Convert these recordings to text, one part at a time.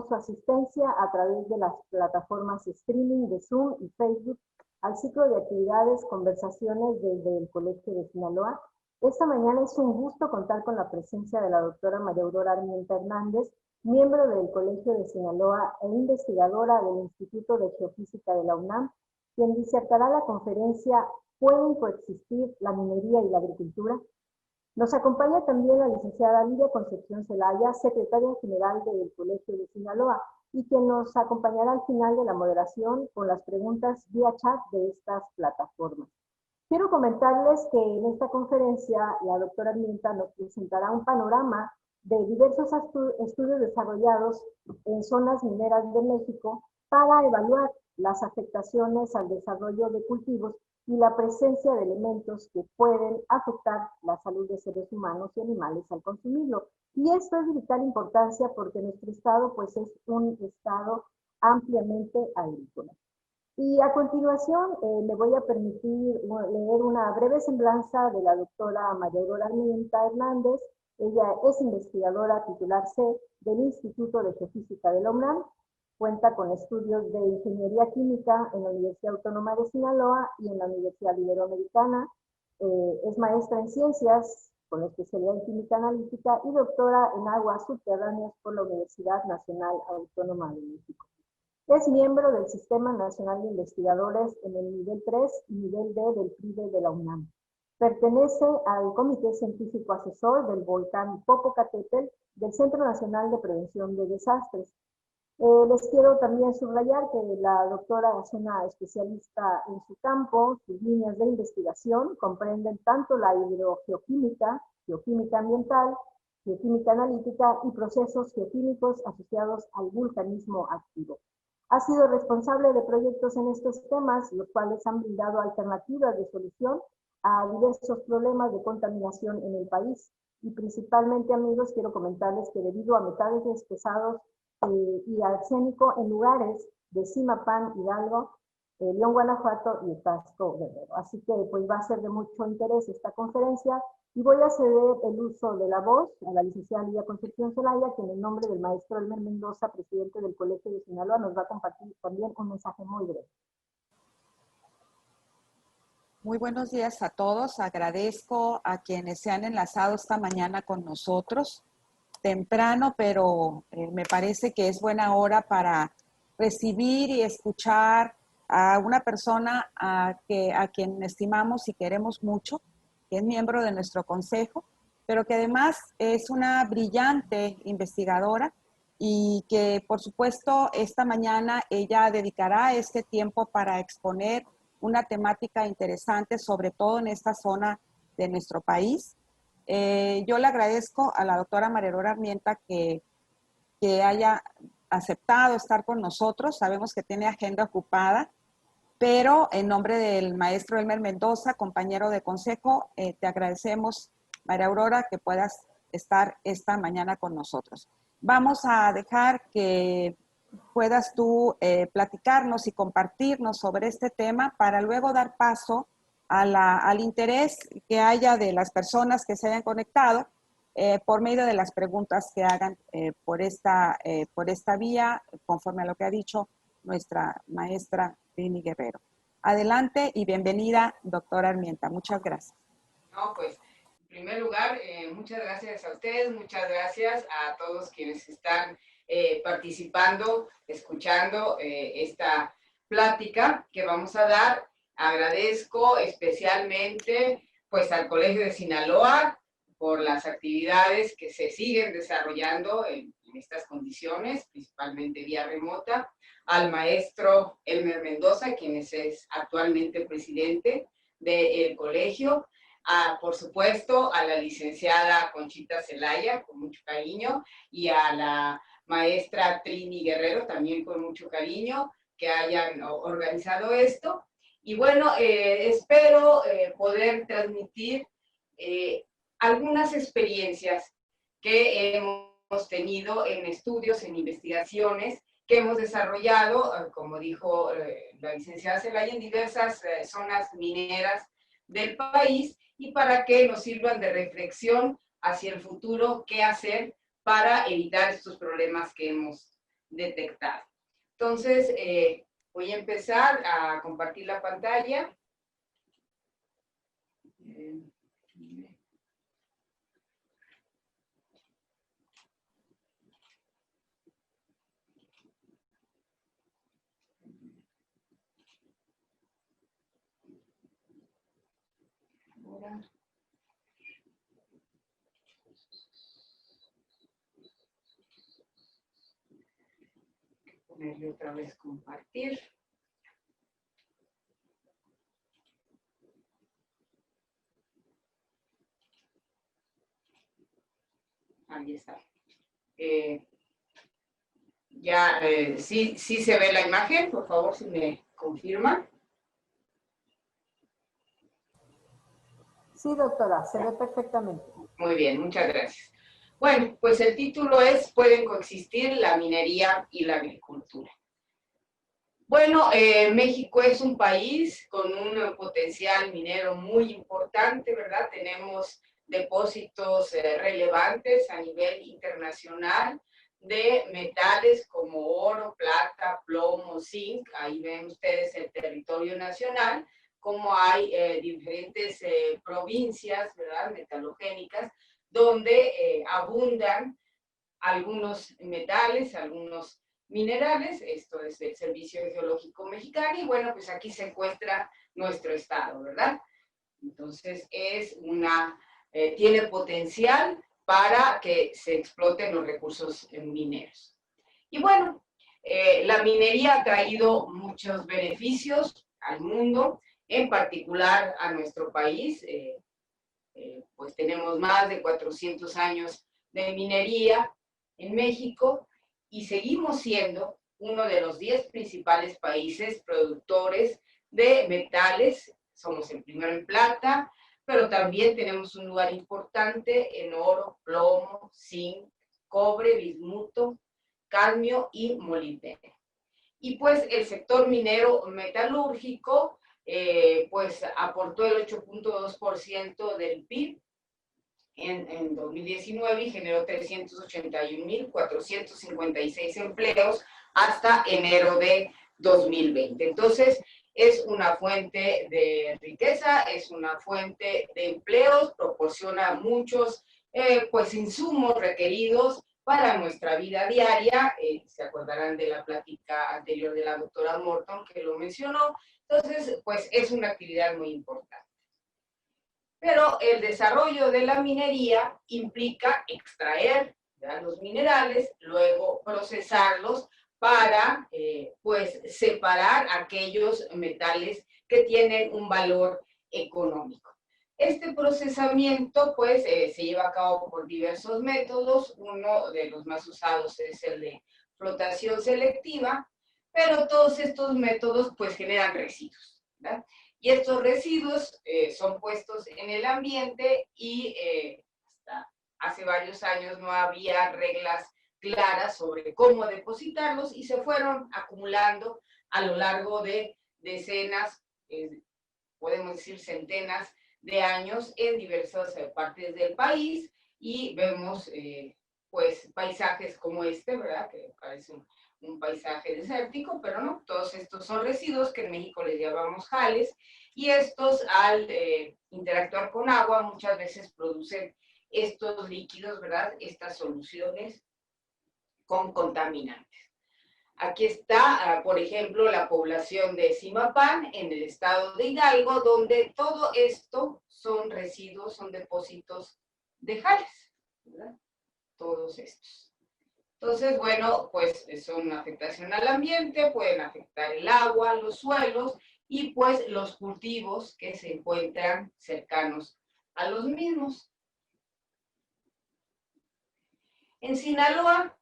agradecemos su asistencia a través de las plataformas streaming de Zoom y Facebook al ciclo de actividades Conversaciones desde el Colegio de Sinaloa. Esta mañana es un gusto contar con la presencia de la doctora María Aurora Armienta Hernández, miembro del Colegio de Sinaloa e investigadora del Instituto de Geofísica de la UNAM, quien disertará la conferencia ¿Pueden coexistir la minería y la agricultura? Nos acompaña también la licenciada Lidia Concepción Zelaya, secretaria general del Colegio de Sinaloa, y quien nos acompañará al final de la moderación con las preguntas vía chat de estas plataformas. Quiero comentarles que en esta conferencia la doctora Armienta nos presentará un panorama de diversos estudios desarrollados en zonas mineras de México para evaluar las afectaciones al desarrollo de cultivos y la presencia de elementos que pueden afectar la salud de seres humanos y animales al consumirlo. Y esto es de vital importancia porque nuestro estado pues, es un estado ampliamente agrícola. Y a continuación me voy a permitir leer una breve semblanza de la doctora María Aurora Armienta Hernández. Ella es investigadora titular C del Instituto de Geofísica de la UNAM. Cuenta con estudios de Ingeniería Química en la Universidad Autónoma de Sinaloa y en la Universidad Iberoamericana. Es maestra en Ciencias con especialidad en Química Analítica y doctora en Aguas Subterráneas por la Universidad Nacional Autónoma de México. Es miembro del Sistema Nacional de Investigadores en el nivel 3 y nivel D del PRIDE de la UNAM. Pertenece al Comité Científico Asesor del Volcán Popocatépetl del Centro Nacional de Prevención de Desastres. Les quiero también subrayar que la doctora es una especialista en su campo. Sus líneas de investigación comprenden tanto la hidrogeoquímica, geoquímica ambiental, geoquímica analítica y procesos geoquímicos asociados al vulcanismo activo. Ha sido responsable de proyectos en estos temas, los cuales han brindado alternativas de solución a diversos problemas de contaminación en el país. Y principalmente, amigos, quiero comentarles que debido a metales pesados y arsénico en lugares de Zimapán, Hidalgo, León, Guanajuato y Tasco, Guerrero. Así que pues va a ser de mucho interés esta conferencia y voy a ceder el uso de la voz a la licenciada Lidia Concepción Zelaya, que en el nombre del maestro Elmer Mendoza, presidente del Colegio de Sinaloa, nos va a compartir también un mensaje muy breve. Muy buenos días a todos. Agradezco a quienes se han enlazado esta mañana con nosotros. Temprano, pero me parece que es buena hora para recibir y escuchar a una persona a quien estimamos y queremos mucho, que es miembro de nuestro consejo, pero que además es una brillante investigadora y que, por supuesto, esta mañana ella dedicará este tiempo para exponer una temática interesante, sobre todo en esta zona de nuestro país. Yo le agradezco a la doctora María Aurora Armienta que haya aceptado estar con nosotros. Sabemos que tiene agenda ocupada, pero en nombre del maestro Elmer Mendoza, compañero de consejo, te agradecemos, María Aurora, que puedas estar esta mañana con nosotros. Vamos a dejar que puedas tú platicarnos y compartirnos sobre este tema para luego dar paso al interés que haya de las personas que se hayan conectado por medio de las preguntas que hagan por esta vía, conforme a lo que ha dicho nuestra maestra Trini Guerrero. Adelante y bienvenida, doctora Armienta. Muchas gracias. No, pues, en primer lugar, muchas gracias a ustedes, muchas gracias a todos quienes están participando, escuchando esta plática que vamos a dar. Agradezco especialmente pues al Colegio de Sinaloa por las actividades que se siguen desarrollando en estas condiciones, principalmente vía remota, al maestro Elmer Mendoza, quien es actualmente presidente del colegio, por supuesto a la licenciada Conchita Zelaya, con mucho cariño, y a la maestra Trini Guerrero, también con mucho cariño, que hayan organizado esto. Y bueno, espero poder transmitir algunas experiencias que hemos tenido en estudios, en investigaciones que hemos desarrollado, como dijo la licenciada Zelaya, en diversas zonas mineras del país, y para que nos sirvan de reflexión hacia el futuro, qué hacer para evitar estos problemas que hemos detectado. Entonces, voy a empezar a compartir la pantalla. Ahora. Ponerle otra vez compartir. Ahí está. Sí se ve la imagen, por favor, si me confirman. Sí, doctora, se ve perfectamente. Muy bien, muchas gracias. Bueno, pues el título es ¿Pueden coexistir la minería y la agricultura? Bueno, México es un país con un potencial minero muy importante, ¿verdad? Tenemos depósitos relevantes a nivel internacional de metales como oro, plata, plomo, zinc. Ahí ven ustedes el territorio nacional, como hay diferentes provincias, ¿verdad? Metalogénicas, donde abundan algunos metales, algunos minerales. Esto es el Servicio Geológico Mexicano, y bueno, pues aquí se encuentra nuestro estado, ¿verdad? Entonces tiene potencial para que se exploten los recursos mineros. Y bueno, la minería ha traído muchos beneficios al mundo, en particular a nuestro país. Pues tenemos más de 400 años de minería en México y seguimos siendo uno de los 10 principales países productores de metales. Somos el primero en plata, pero también tenemos un lugar importante en oro, plomo, zinc, cobre, bismuto, cadmio y molibdeno. Y pues el sector minero metalúrgico pues aportó el 8.2% del PIB en 2019 y generó 381.456 empleos hasta enero de 2020. Entonces, es una fuente de riqueza, es una fuente de empleos, proporciona muchos pues insumos requeridos para nuestra vida diaria. Se acordarán de la plática anterior de la doctora Morton que lo mencionó. Entonces, pues es una actividad muy importante. Pero el desarrollo de la minería implica extraer los minerales, luego procesarlos para pues separar aquellos metales que tienen un valor económico. Este procesamiento pues se lleva a cabo por diversos métodos. Uno de los más usados es el de flotación selectiva, pero todos estos métodos pues generan residuos, ¿verdad? Y estos residuos son puestos en el ambiente y hasta hace varios años no había reglas claras sobre cómo depositarlos y se fueron acumulando a lo largo de decenas, podemos decir centenas de años en diversas partes del país, y vemos pues paisajes como este, ¿verdad? Que parece un paisaje desértico, pero no, todos estos son residuos que en México les llamamos jales, y estos al interactuar con agua muchas veces producen estos líquidos, ¿verdad? Estas soluciones con contaminantes. Aquí está, por ejemplo, la población de Zimapán, en el estado de Hidalgo, donde todo esto son residuos, son depósitos de jales, ¿verdad? Todos estos. Entonces, bueno, pues son una afectación al ambiente, pueden afectar el agua, los suelos y pues los cultivos que se encuentran cercanos a los mismos. En Sinaloa,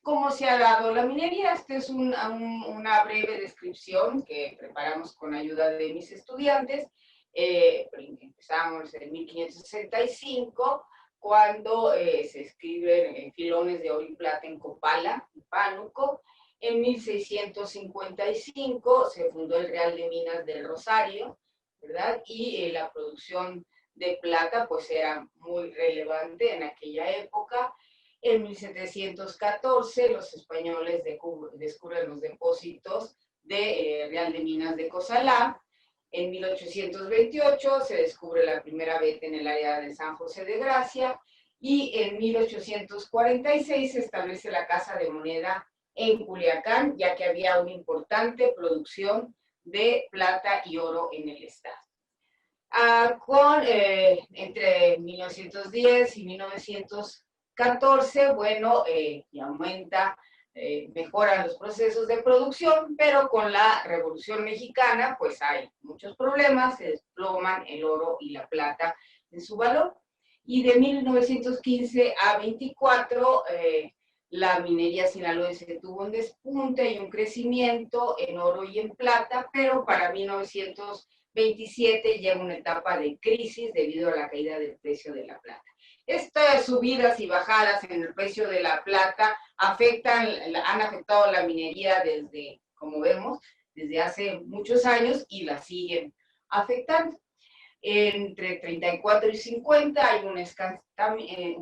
¿cómo se ha dado la minería? Esta es una breve descripción que preparamos con ayuda de mis estudiantes. Empezamos en 1565, cuando se escriben filones de oro y plata en Copala, en Pánuco. En 1655 se fundó el Real de Minas del Rosario, ¿verdad? Y la producción de plata pues era muy relevante en aquella época. En 1714 los españoles descubren los depósitos de Real de Minas de Cozalá. En 1828 se descubre la primera veta en el área de San José de Gracia y en 1846 se establece la Casa de Moneda en Culiacán, ya que había una importante producción de plata y oro en el estado. Entre 1910 y 1914, bueno, y aumenta, mejoran los procesos de producción, pero con la Revolución Mexicana, pues hay muchos problemas, se desploman el oro y la plata en su valor. Y de 1915 a 24, la minería sinaloense tuvo un despunte y un crecimiento en oro y en plata, pero para 1927 llega una etapa de crisis debido a la caída del precio de la plata. Estas subidas y bajadas en el precio de la plata han afectado la minería desde, como vemos, desde hace muchos años y la siguen afectando. Entre 34 y 50 hay un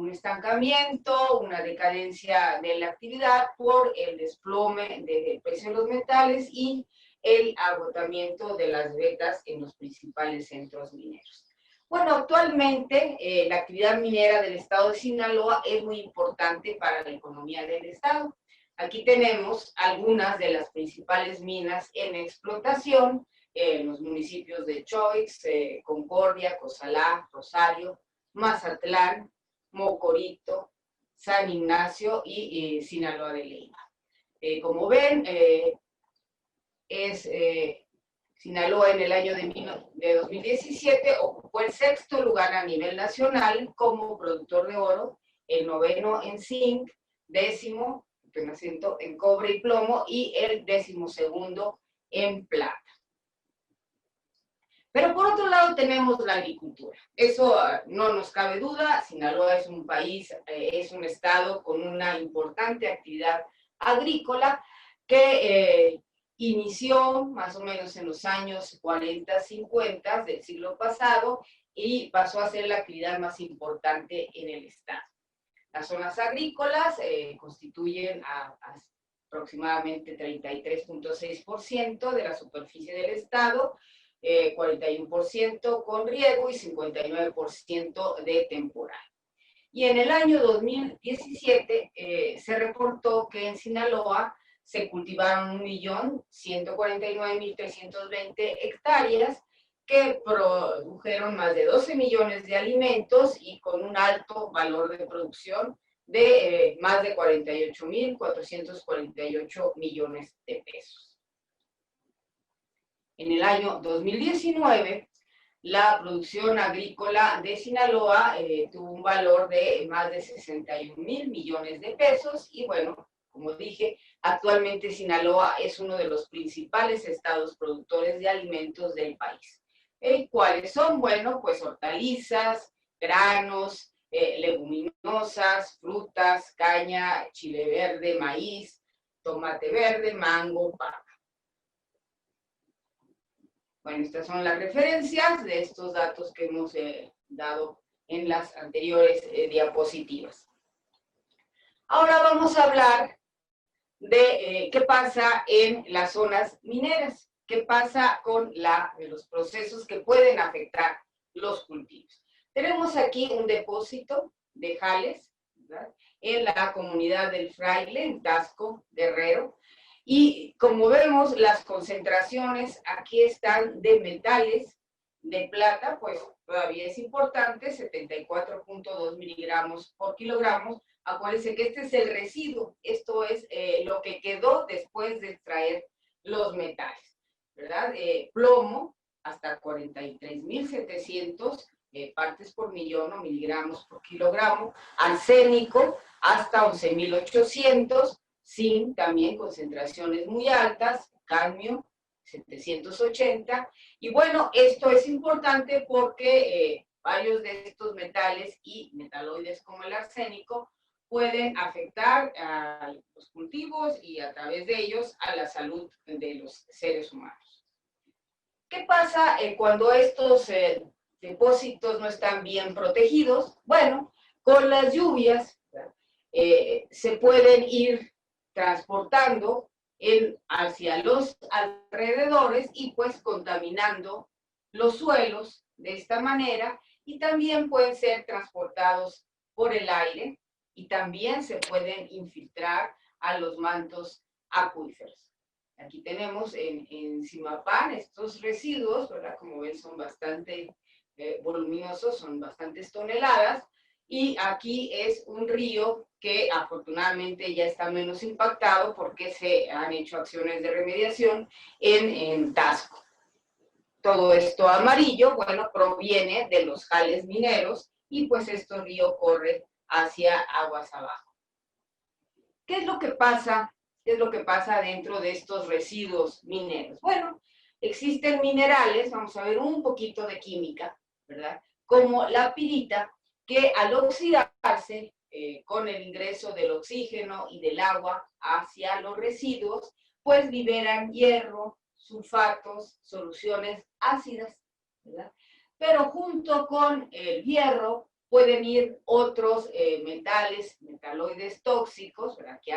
estancamiento, una decadencia de la actividad por el desplome del precio de los metales y el agotamiento de las vetas en los principales centros mineros. Bueno, actualmente la actividad minera del estado de Sinaloa es muy importante para la economía del estado. Aquí tenemos algunas de las principales minas en explotación en los municipios de Choix, Concordia, Cozalá, Rosario, Mazatlán, Mocorito, San Ignacio y Sinaloa de Leyva. Como ven, Sinaloa en el año de 2017 ocupó el 6º lugar a nivel nacional como productor de oro, el 9º en zinc, 10º en cobre y plomo y el 12º en plata. Pero por otro lado tenemos la agricultura. Eso no nos cabe duda. Sinaloa es un país, es un estado con una importante actividad agrícola que inició más o menos en los años 40, 50 del siglo pasado y pasó a ser la actividad más importante en el estado. Las zonas agrícolas constituyen aproximadamente 33.6% de la superficie del estado, 41% con riego y 59% de temporal. Y en el año 2017 se reportó que en Sinaloa se cultivaron 1.149.320 hectáreas que produjeron más de 12 millones de alimentos y con un alto valor de producción de más de 48.448 millones de pesos. En el año 2019, la producción agrícola de Sinaloa tuvo un valor de más de 61.000 millones de pesos y bueno, como dije, actualmente Sinaloa es uno de los principales estados productores de alimentos del país. ¿Cuáles son? Bueno, pues hortalizas, granos, leguminosas, frutas, caña, chile verde, maíz, tomate verde, mango, papa. Bueno, estas son las referencias de estos datos que hemos dado en las anteriores diapositivas. Ahora vamos a hablar de qué pasa en las zonas mineras, qué pasa con los procesos que pueden afectar los cultivos. Tenemos aquí un depósito de jales, ¿verdad?, en la comunidad del Fraile, en Taxco, Guerrero. Y como vemos, las concentraciones aquí están de metales, de plata, pues todavía es importante, 74.2 miligramos por kilogramo. Acuérdense que este es el residuo, esto es lo que quedó después de extraer los metales, ¿verdad? Plomo, hasta 43.700 partes por millón o miligramos por kilogramo. Arsénico, hasta 11.800. Zinc, también concentraciones muy altas, cadmio, 780. Y bueno, esto es importante porque varios de estos metales y metaloides como el arsénico pueden afectar a los cultivos y a través de ellos a la salud de los seres humanos. ¿Qué pasa cuando estos depósitos no están bien protegidos? Bueno, con las lluvias, se pueden ir transportando hacia los alrededores y pues contaminando los suelos de esta manera, y también pueden ser transportados por el aire y también se pueden infiltrar a los mantos acuíferos. Aquí tenemos en Zimapán estos residuos, ¿verdad? Como ven, son bastante voluminosos, son bastantes toneladas, y aquí es un río que afortunadamente ya está menos impactado porque se han hecho acciones de remediación en Tasco. Todo esto amarillo, bueno, proviene de los jales mineros y pues este río corre hacia aguas abajo. ¿Qué es lo que pasa? ¿Qué es lo que pasa dentro de estos residuos mineros? Bueno, existen minerales, vamos a ver un poquito de química, ¿verdad? Como la pirita, que al oxidarse con el ingreso del oxígeno y del agua hacia los residuos, pues liberan hierro, sulfatos, soluciones ácidas, ¿verdad? Pero junto con el hierro pueden ir otros metales, metaloides tóxicos, ¿verdad? Que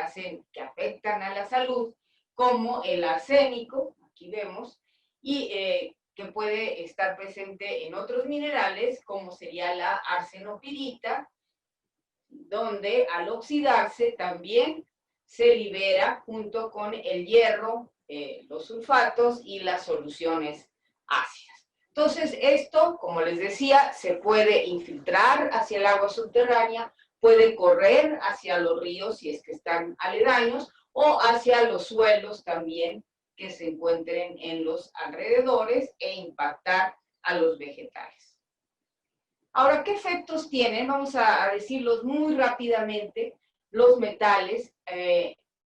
afectan a la salud, como el arsénico, aquí vemos, y que puede estar presente en otros minerales, como sería la arsenopirita, donde al oxidarse también se libera junto con el hierro, los sulfatos y las soluciones ácidas. Entonces esto, como les decía, se puede infiltrar hacia el agua subterránea, puede correr hacia los ríos si es que están aledaños, o hacia los suelos también que se encuentren en los alrededores e impactar a los vegetales. Ahora, ¿qué efectos tienen? Vamos a decirlos muy rápidamente, los metales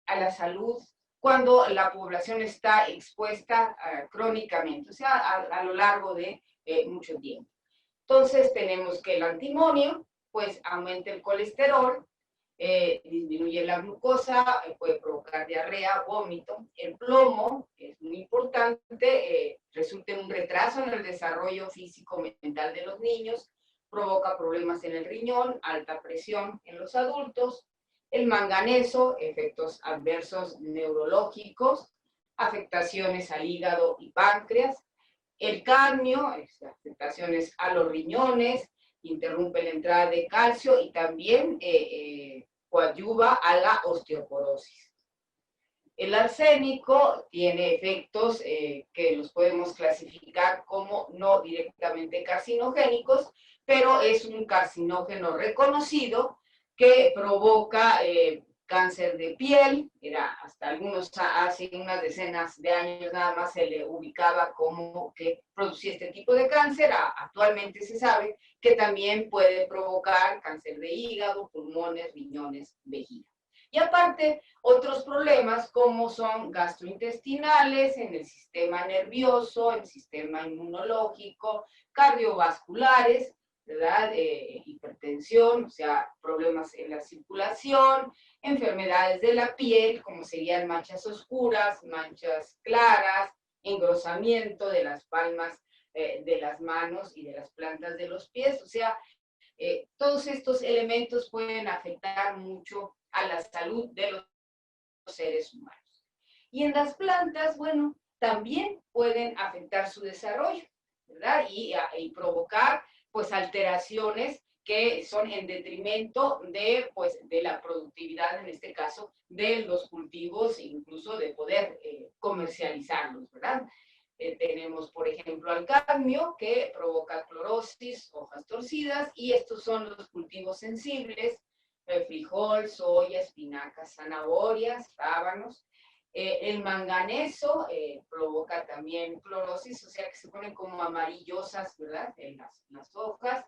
a la salud cuando la población está expuesta crónicamente, o sea, a lo largo de mucho tiempo. Entonces, tenemos que el antimonio, pues aumenta el colesterol, disminuye la glucosa, puede provocar diarrea, vómito. El plomo, que es muy importante, resulta en un retraso en el desarrollo físico-mental de los niños, provoca problemas en el riñón, alta presión en los adultos. El manganeso, efectos adversos neurológicos, afectaciones al hígado y páncreas. El cadmio, afectaciones a los riñones, interrumpe la entrada de calcio y también coadyuva a la osteoporosis. El arsénico tiene efectos que los podemos clasificar como no directamente carcinogénicos, pero es un carcinógeno reconocido que provoca cáncer de piel. Hasta hace unas decenas de años nada más se le ubicaba como que producía este tipo de cáncer. Actualmente se sabe que también puede provocar cáncer de hígado, pulmones, riñones, vejiga. Y aparte, otros problemas como son gastrointestinales, en el sistema nervioso, en el sistema inmunológico, cardiovasculares, ¿verdad? Hipertensión, o sea, problemas en la circulación, enfermedades de la piel, como serían manchas oscuras, manchas claras, engrosamiento de las palmas de las manos y de las plantas de los pies. O sea, todos estos elementos pueden afectar mucho a la salud de los seres humanos. Y en las plantas, bueno, también pueden afectar su desarrollo, ¿verdad? Y provocar, pues, alteraciones que son en detrimento de, pues, de la productividad, en este caso, de los cultivos, incluso de poder comercializarlos, ¿verdad? Tenemos, por ejemplo, al cadmio, que provoca clorosis, hojas torcidas, y estos son los cultivos sensibles, frijol, soya, espinacas, zanahorias, rábanos. El manganeso provoca también clorosis, o sea que se ponen como amarillosas, ¿verdad? En las hojas,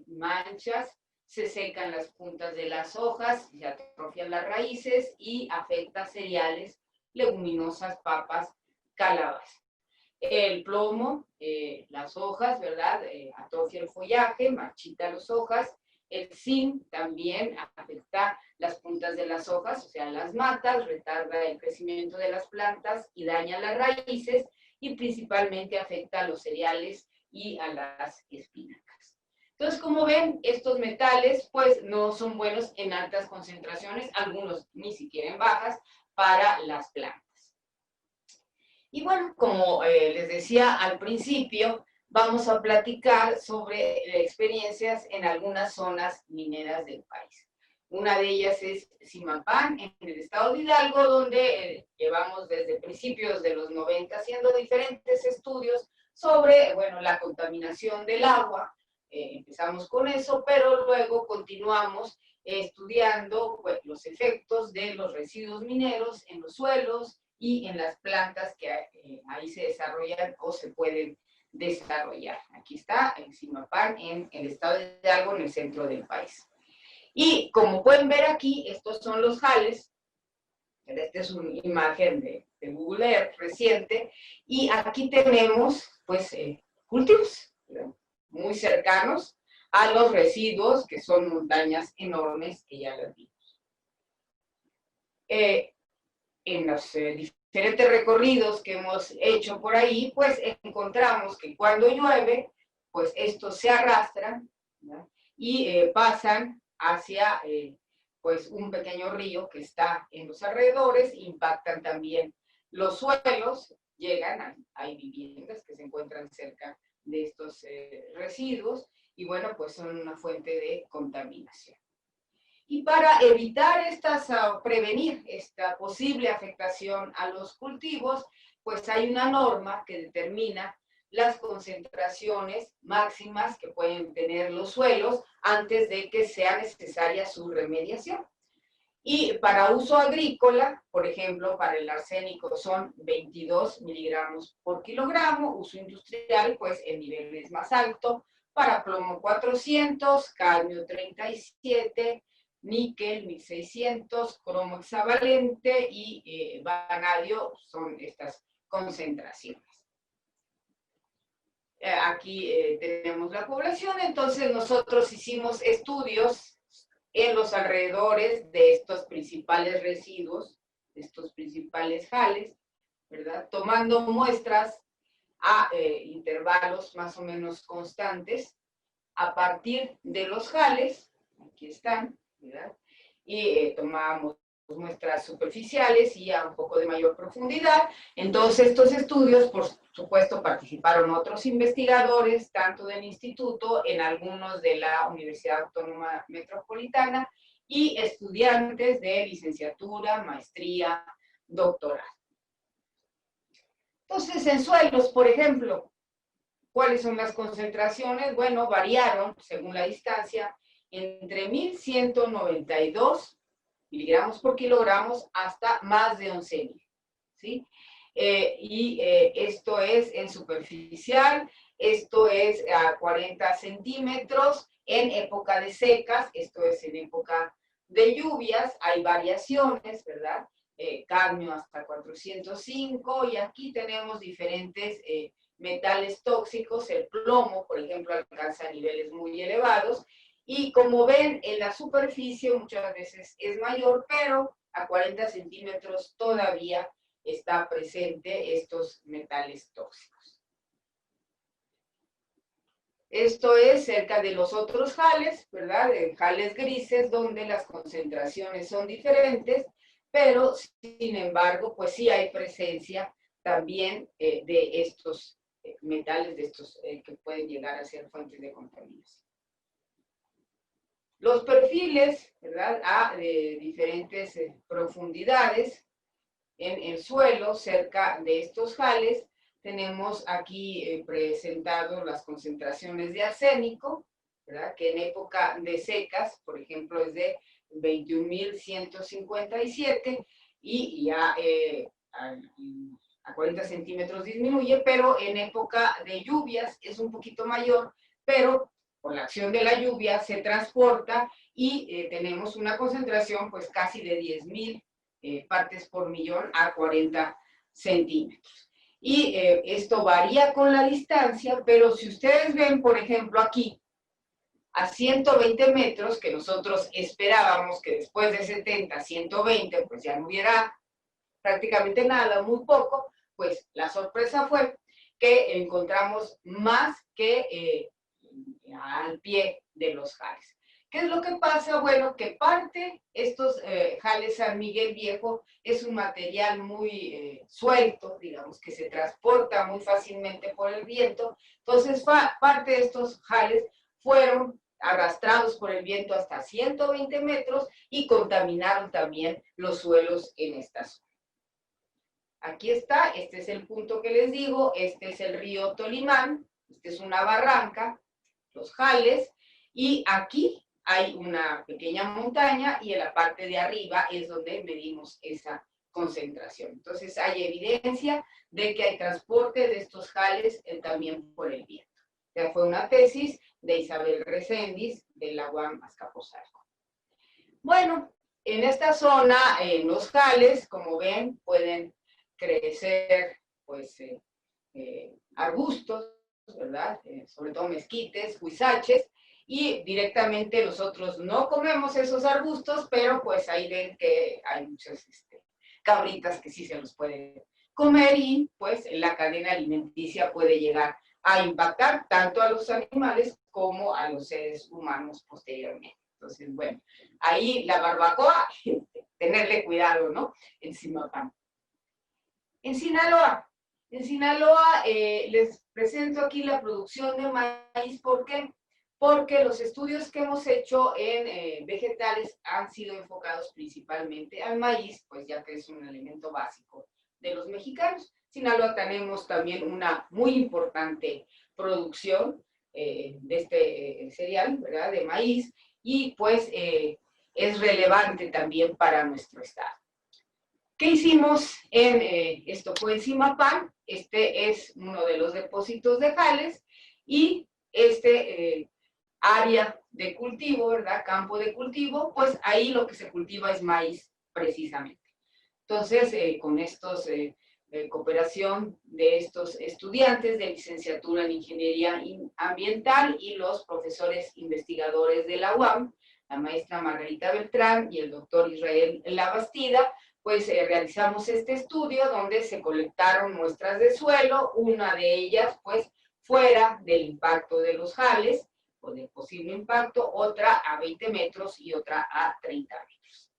manchas, se secan las puntas de las hojas, se atrofian las raíces y afecta cereales, leguminosas, papas, calabazas. El plomo, las hojas, ¿verdad? Atrofia el follaje, marchita las hojas. El zinc también afecta las puntas de las hojas, o sea, las matas, retarda el crecimiento de las plantas y daña las raíces, y principalmente afecta a los cereales y a las espinacas. Entonces, como ven, estos metales pues no son buenos en altas concentraciones, algunos ni siquiera en bajas, para las plantas. Y bueno, como les decía al principio, vamos a platicar sobre experiencias en algunas zonas mineras del país. Una de ellas es Zimapán, en el estado de Hidalgo, donde llevamos desde principios de los 90 haciendo diferentes estudios sobre, bueno, la contaminación del agua. Empezamos con eso, pero luego continuamos estudiando pues, los efectos de los residuos mineros en los suelos y en las plantas que ahí se desarrollan o se pueden desarrollar. Aquí está en Zimapán, en el estado de Hidalgo, en el centro del país. Y como pueden ver aquí, estos son los jales. Esta es una imagen de Google Earth reciente. Y aquí tenemos, pues, cultivos, ¿verdad?, muy cercanos a los residuos, que son montañas enormes que ya las vimos. En los diferentes recorridos que hemos hecho por ahí, pues encontramos que cuando llueve, pues estos se arrastran, ¿verdad?, y pasan hacia pues un pequeño río que está en los alrededores, impactan también los suelos, llegan, hay viviendas que se encuentran cerca de estos residuos, y bueno, pues son una fuente de contaminación. Y para evitar prevenir esta posible afectación a los cultivos, pues hay una norma que determina las concentraciones máximas que pueden tener los suelos antes de que sea necesaria su remediación. Y para uso agrícola, por ejemplo, para el arsénico son 22 miligramos por kilogramo, uso industrial, pues el nivel es más alto, para plomo 400, cadmio 37, níquel 1600, cromo hexavalente y vanadio son estas concentraciones. Aquí tenemos la población, entonces nosotros hicimos estudios en los alrededores de estos principales residuos, de estos principales jales, ¿verdad?, tomando muestras a intervalos más o menos constantes a partir de los jales, aquí están, ¿verdad?, y tomábamos muestras superficiales y a un poco de mayor profundidad. Entonces, estos estudios, por supuesto, participaron otros investigadores, tanto del instituto, en algunos de la Universidad Autónoma Metropolitana, y estudiantes de licenciatura, maestría, doctorado. Entonces, en suelos, por ejemplo, ¿cuáles son las concentraciones? Bueno, variaron, según la distancia, entre 1192 miligramos por kilogramos hasta más de 11.000, ¿sí? Esto es en superficial, esto es a 40 centímetros, en época de secas, esto es en época de lluvias, hay variaciones, ¿verdad? Cadmio hasta 405, y aquí tenemos diferentes metales tóxicos, el plomo, por ejemplo, alcanza niveles muy elevados, y como ven, en la superficie muchas veces es mayor, pero a 40 centímetros todavía está presente estos metales tóxicos. Esto es cerca de los otros jales, ¿verdad? De jales grises, donde las concentraciones son diferentes, pero sin embargo, pues sí hay presencia también de estos metales, de estos que pueden llegar a ser fuentes de contaminación. Los perfiles, ¿verdad?, a diferentes profundidades en el suelo, cerca de estos jales, tenemos aquí presentado las concentraciones de arsénico, ¿verdad?, que en época de secas, por ejemplo, es de 21.157, y ya a 40 centímetros disminuye, pero en época de lluvias es un poquito mayor, pero por la acción de la lluvia se transporta y tenemos una concentración pues casi de 10.000 partes por millón a 40 centímetros. Y esto varía con la distancia, pero si ustedes ven, por ejemplo, aquí, a 120 metros, que nosotros esperábamos que después de 70, 120, pues ya no hubiera prácticamente nada, muy poco, pues la sorpresa fue que encontramos más que al pie de los jales. ¿Qué es lo que pasa? Bueno, que estos jales San Miguel Viejo es un material muy suelto, digamos, que se transporta muy fácilmente por el viento. Entonces, parte de estos jales fueron arrastrados por el viento hasta 120 metros y contaminaron también los suelos en esta zona. Aquí está, este es el punto que les digo, este es el río Tolimán, este es una barranca, los jales, y aquí hay una pequeña montaña y en la parte de arriba es donde medimos esa concentración. Entonces hay evidencia de que hay transporte de estos jales también por el viento. O sea, fue una tesis de Isabel Recendis de la UAM Azcapotzalco. Bueno, en esta zona, en los jales, como ven, pueden crecer pues arbustos, ¿verdad? Sobre todo mezquites, huizaches, y directamente nosotros no comemos esos arbustos, pero pues ahí ven que hay muchas cabritas que sí se los pueden comer y pues la cadena alimenticia puede llegar a impactar tanto a los animales como a los seres humanos posteriormente. Entonces, bueno, ahí la barbacoa, tenerle cuidado, ¿no? En Zimapán. En Sinaloa les presento aquí la producción de maíz. ¿Por qué? Porque los estudios que hemos hecho en vegetales han sido enfocados principalmente al maíz, pues ya que es un alimento básico de los mexicanos. Sinaloa tenemos también una muy importante producción de este cereal, ¿verdad? De maíz, y pues es relevante también para nuestro estado. ¿Qué hicimos esto fue en Zimapán? Este es uno de los depósitos de jales y área de cultivo, ¿verdad? Campo de cultivo, pues ahí lo que se cultiva es maíz, precisamente. Entonces, con estos cooperación de estos estudiantes de licenciatura en Ingeniería Ambiental y los profesores investigadores de la UAM, la maestra Margarita Beltrán y el doctor Israel Labastida, pues realizamos este estudio donde se colectaron muestras de suelo, una de ellas pues fuera del impacto de los jales o del posible impacto, otra a 20 metros y otra a 30 metros.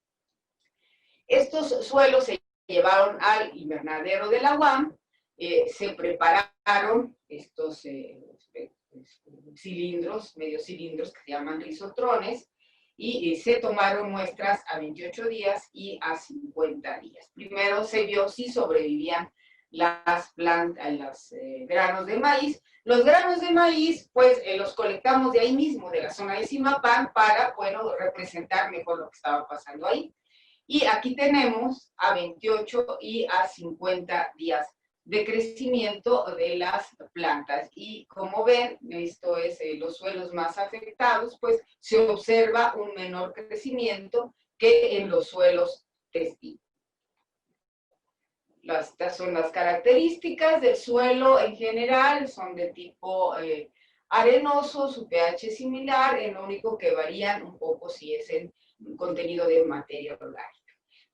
Estos suelos se llevaron al invernadero de la UAM, se prepararon estos cilindros, medios cilindros que se llaman rizotrones, y se tomaron muestras a 28 días y a 50 días. Primero se vio si sobrevivían las plantas, los granos de maíz. Los granos de maíz, pues los colectamos de ahí mismo, de la zona de Zimapán, para, bueno, representar mejor lo que estaba pasando ahí. Y aquí tenemos a 28 y a 50 días de crecimiento de las plantas. Y como ven, esto es los suelos más afectados, pues se observa un menor crecimiento que en los suelos testigos. Estas son las características del suelo en general, son de tipo arenoso, su pH es similar, lo único que varían un poco si es el contenido de materia orgánica.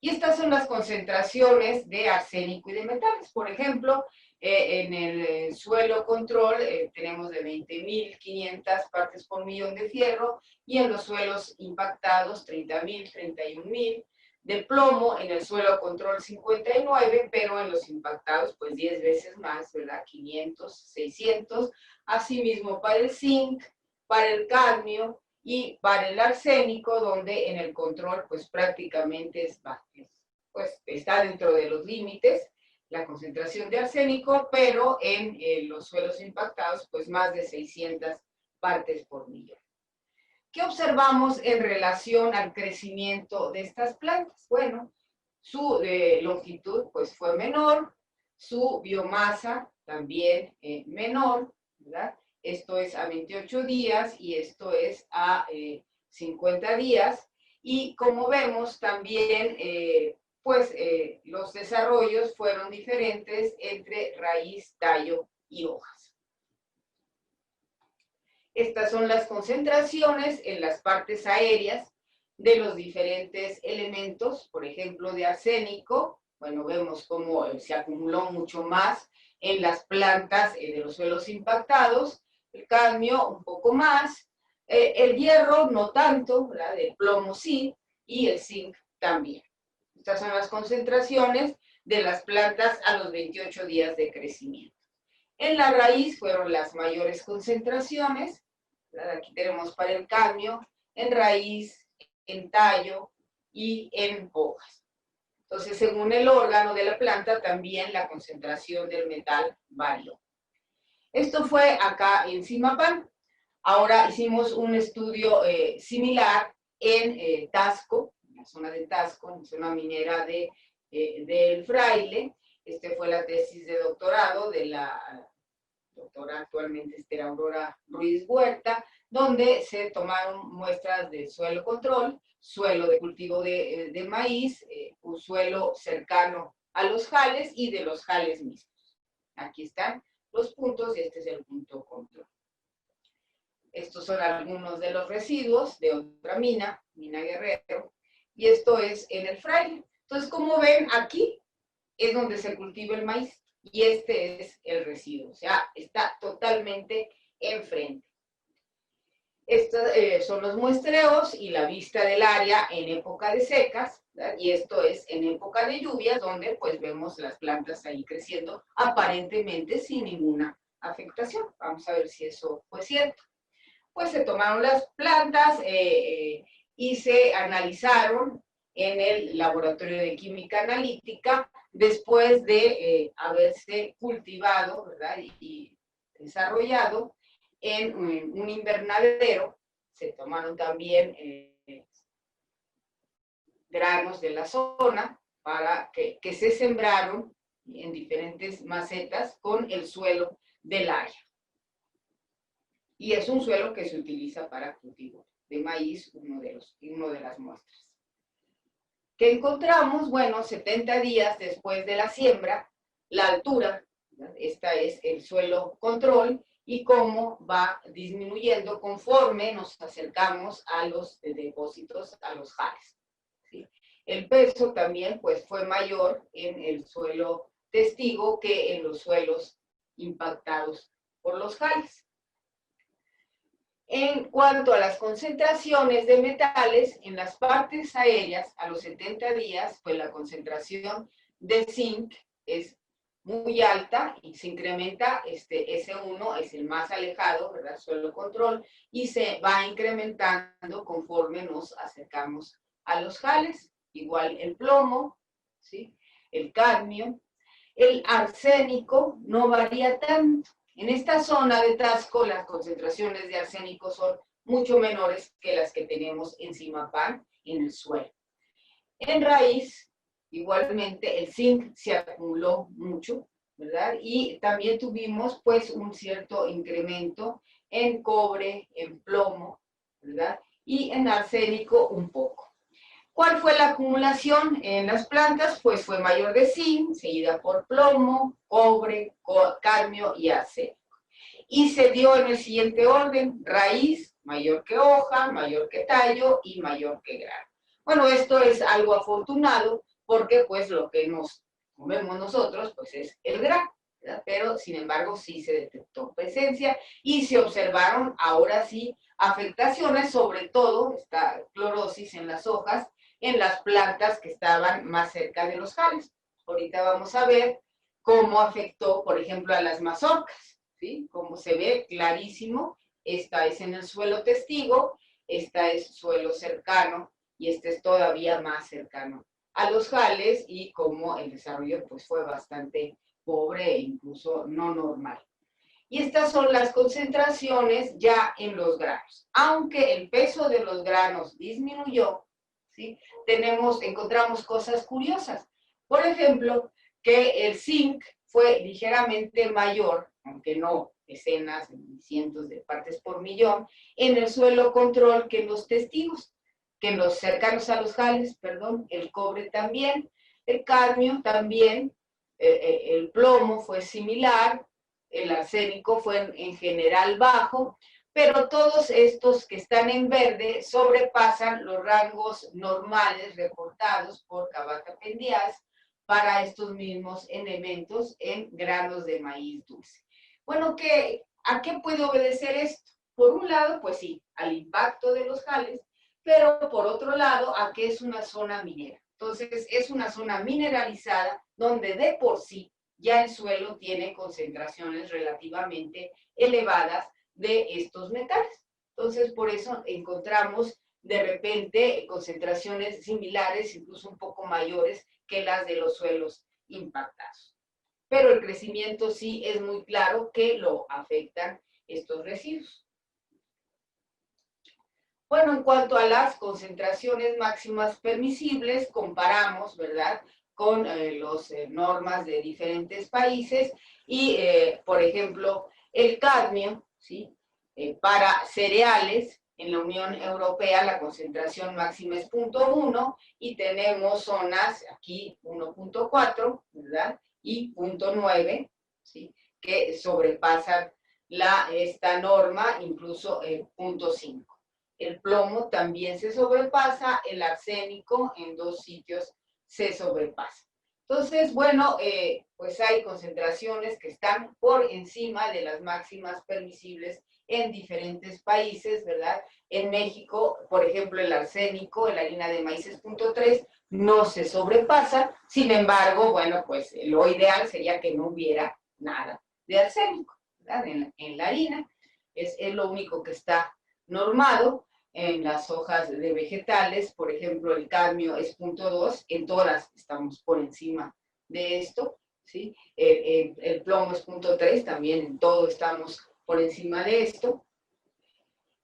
Y estas son las concentraciones de arsénico y de metales. Por ejemplo, en el suelo control tenemos de 20.500 partes por millón de fierro y en los suelos impactados 30.000, 31.000. De plomo en el suelo control 59, pero en los impactados pues 10 veces más, ¿verdad? 500, 600. Asimismo para el zinc, para el cadmio y para el arsénico, donde en el control pues prácticamente pues, está dentro de los límites la concentración de arsénico, pero en los suelos impactados pues más de 600 partes por millón. ¿Qué observamos en relación al crecimiento de estas plantas? Bueno, su longitud pues fue menor, su biomasa también menor, ¿verdad? Esto es a 28 días y esto es a 50 días. Y como vemos también, los desarrollos fueron diferentes entre raíz, tallo y hojas. Estas son las concentraciones en las partes aéreas de los diferentes elementos, por ejemplo, de arsénico. Bueno, vemos cómo se acumuló mucho más en las plantas de los suelos impactados, el cadmio un poco más, el hierro no tanto, ¿verdad? El plomo sí, y el zinc también. Estas son las concentraciones de las plantas a los 28 días de crecimiento. En la raíz fueron las mayores concentraciones, ¿verdad? Aquí tenemos para el cadmio, en raíz, en tallo y en hojas. Entonces, según el órgano de la planta, también la concentración del metal varió. Esto fue acá en Zimapán. Ahora hicimos un estudio similar en Taxco, en la zona de Taxco, en la zona minera del Fraile. Fue la tesis de doctorado de la doctora actualmente Esther Aurora Ruiz Huerta, donde se tomaron muestras de suelo control, suelo de cultivo de maíz, un suelo cercano a los jales y de los jales mismos. Aquí están los puntos y este es el punto control. Estos son algunos de los residuos de otra mina, Mina Guerrero, y esto es en el Fraile. Entonces, como ven, aquí es donde se cultiva el maíz y este es el residuo, o sea, está totalmente enfrente. Estos son los muestreos y la vista del área en época de secas, ¿verdad? Y esto es en época de lluvias, donde pues vemos las plantas ahí creciendo aparentemente sin ninguna afectación. Vamos a ver si eso fue cierto. Pues se tomaron las plantas y se analizaron en el laboratorio de química analítica después de haberse cultivado, ¿verdad? Y desarrollado en un invernadero. Se tomaron también granos de la zona para que se sembraron en diferentes macetas con el suelo del área. Y es un suelo que se utiliza para cultivo de maíz, una de las muestras. ¿Qué encontramos? Bueno, 70 días después de la siembra, la altura, ¿verdad? Esta es el suelo control, y cómo va disminuyendo conforme nos acercamos a los depósitos, a los jales, ¿sí? El peso también pues, fue mayor en el suelo testigo que en los suelos impactados por los jales. En cuanto a las concentraciones de metales, en las partes aéreas, a los 70 días, pues la concentración de zinc es muy alta y se incrementa, S1 es el más alejado, ¿verdad? Suelo control, y se va incrementando conforme nos acercamos a los jales. Igual el plomo, ¿sí? El cadmio, el arsénico no varía tanto. En esta zona de Taxco, las concentraciones de arsénico son mucho menores que las que tenemos en Zimapán, en el suelo. En raíz, igualmente, el zinc se acumuló mucho, ¿verdad? Y también tuvimos, pues, un cierto incremento en cobre, en plomo, ¿verdad? Y en arsénico un poco. ¿Cuál fue la acumulación en las plantas? Pues fue mayor de zinc, seguida por plomo, cobre, cadmio y arsénico. Y se dio en el siguiente orden: raíz, mayor que hoja, mayor que tallo y mayor que grano. Bueno, esto es algo afortunado porque pues lo que nos comemos nosotros pues es el grano, ¿verdad? Pero sin embargo sí se detectó presencia y se observaron ahora sí afectaciones, sobre todo esta clorosis en las hojas, en las plantas que estaban más cerca de los jales. Ahorita vamos a ver cómo afectó, por ejemplo, a las mazorcas, ¿sí? Como se ve clarísimo, esta es en el suelo testigo, esta es suelo cercano y este es todavía más cercano a los jales, y como el desarrollo pues fue bastante pobre e incluso no normal. Y estas son las concentraciones ya en los granos. Aunque el peso de los granos disminuyó, ¿sí? Encontramos cosas curiosas. Por ejemplo, que el zinc fue ligeramente mayor, aunque no decenas, cientos de partes por millón, en el suelo control que en los testigos, que en los cercanos a los jales, perdón, el cobre también, el cadmio también, el plomo fue similar, el arsénico fue en general bajo, pero todos estos que están en verde sobrepasan los rangos normales reportados por Cavata-Pendiaz para estos mismos elementos en granos de maíz dulce. Bueno, ¿A qué puede obedecer esto? Por un lado, pues sí, al impacto de los jales, pero por otro lado, a que es una zona minera. Entonces, es una zona mineralizada donde de por sí ya el suelo tiene concentraciones relativamente elevadas de estos metales. Entonces, por eso encontramos de repente concentraciones similares, incluso un poco mayores que las de los suelos impactados. Pero el crecimiento sí es muy claro que lo afectan estos residuos. Bueno, en cuanto a las concentraciones máximas permisibles, comparamos, ¿verdad?, con las normas de diferentes países y, por ejemplo, el cadmio, ¿sí? Para cereales, en la Unión Europea la concentración máxima es 0.1 y tenemos zonas aquí 1.4, ¿verdad? Y 0.9, ¿sí? Que sobrepasan esta norma, incluso 0.5. El plomo también se sobrepasa, el arsénico en 2 sitios se sobrepasa. Entonces, bueno, pues hay concentraciones que están por encima de las máximas permisibles en diferentes países, ¿verdad? En México, por ejemplo, el arsénico en la harina de maíz es 0.3, no se sobrepasa, sin embargo, bueno, pues lo ideal sería que no hubiera nada de arsénico, ¿verdad? En la harina, es lo único que está normado. En las hojas de vegetales, por ejemplo, el cadmio es 0.2, en todas estamos por encima de esto, ¿sí? El plomo es 0.3, también en todo estamos por encima de esto.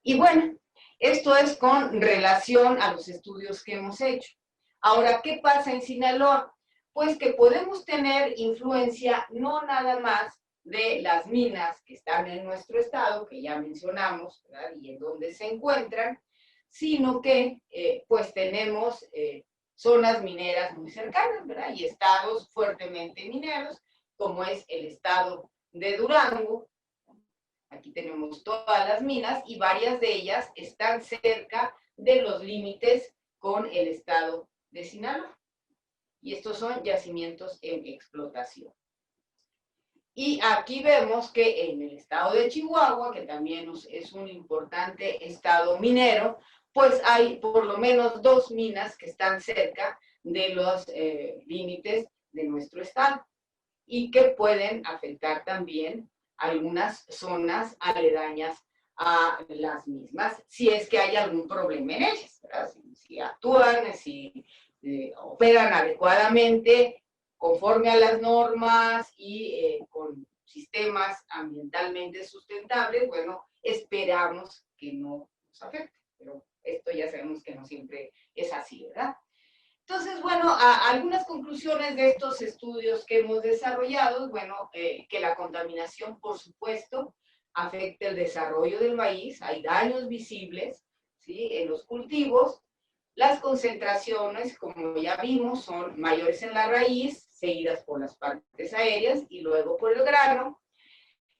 Y bueno, esto es con relación a los estudios que hemos hecho. Ahora, ¿qué pasa en Sinaloa? Pues que podemos tener influencia no nada más de las minas que están en nuestro estado, que ya mencionamos, ¿verdad? Y en donde se encuentran, sino que pues tenemos zonas mineras muy cercanas, ¿verdad? Y estados fuertemente mineros, como es el estado de Durango. Aquí tenemos todas las minas y varias de ellas están cerca de los límites con el estado de Sinaloa. Y estos son yacimientos en explotación. Y aquí vemos que en el estado de Chihuahua, que también es un importante estado minero, pues hay por lo menos 2 minas que están cerca de los límites de nuestro estado y que pueden afectar también algunas zonas aledañas a las mismas, si es que hay algún problema en ellas, ¿verdad? Si actúan, si operan adecuadamente, conforme a las normas y con sistemas ambientalmente sustentables, bueno, esperamos que no nos afecte, pero esto ya sabemos que no siempre es así, ¿verdad? Entonces, bueno, algunas conclusiones de estos estudios que hemos desarrollado, bueno, que la contaminación, por supuesto, afecta el desarrollo del maíz, hay daños visibles, ¿sí?, en los cultivos. Las concentraciones, como ya vimos, son mayores en la raíz, seguidas por las partes aéreas y luego por el grano.